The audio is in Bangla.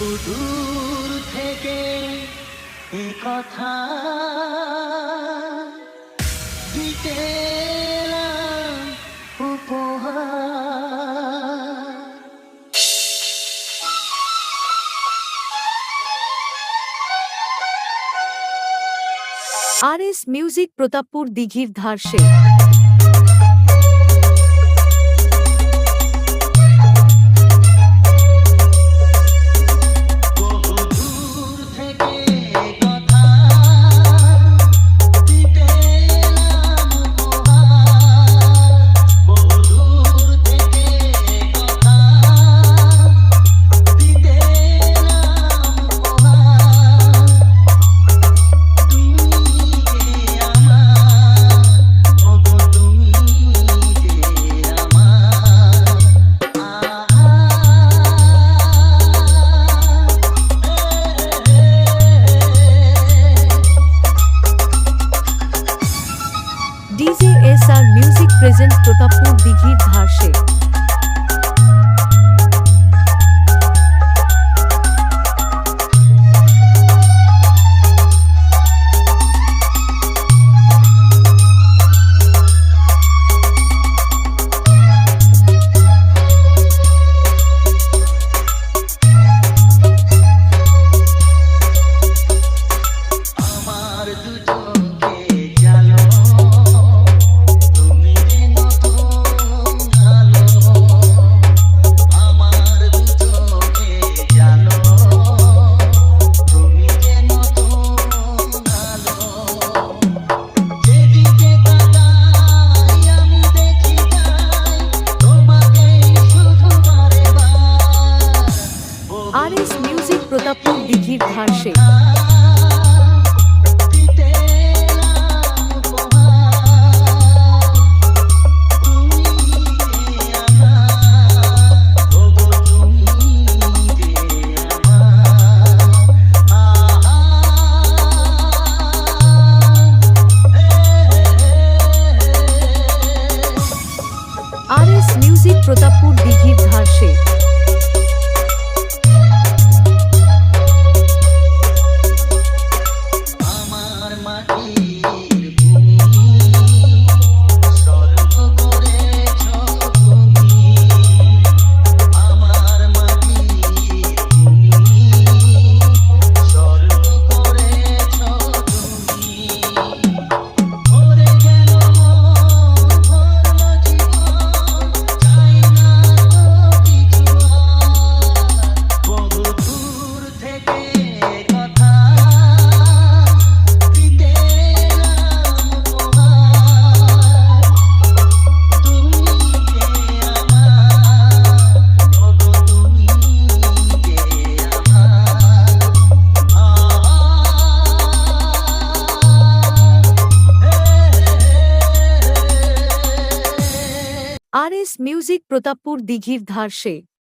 বহুদূর থেকে এ কথা দিতে এলাম উপহার। আর এস মিউজিক প্রতাপপুর দিঘির ধার সে বহুদূর থেকে এ কথা দিতে এলাম উপহার। বহুদূর থেকে এ কথা দিতে এলাম উপহার। তুমি যে আমার, ওগো তুমি যে আমার। ডিজে এস আর মিউজিক প্রেজেন্ট প্রতাপপুর দিঘির ধার সে। আমার দু চোখে জালো, তুমি যে নতুন আলো। আমার দু চোখে জালো, তুমি যে নতুন আলো। যেদিকে তাকাই আমি দেখি যাই তোমাকেই শুধু বারে বার। আর এস মিউজিক প্রতাপপুর দিঘির ধার সে। দিতে এলাম উপহার। তুমি যে আমার, ওগো তুমি যে আমার। আর এস মিউজিক প্রতাপপুর দিঘির ধার সে। আমার মাটির ভূমি স্বর্গ করেছ তুমি। আমার মাটির ভূমি স্বর্গ করেছ তুমি। ভরে গেল মন, ভরল জীবন, চাই না তো কিছু আর। বহুদূর থেকে কথা দিতে এলাম উপহার। তুমি যে আমার, ওগো তুমি যে আমার। আর এস মিউজিক প্রতাপপুর দিঘির ধার সে।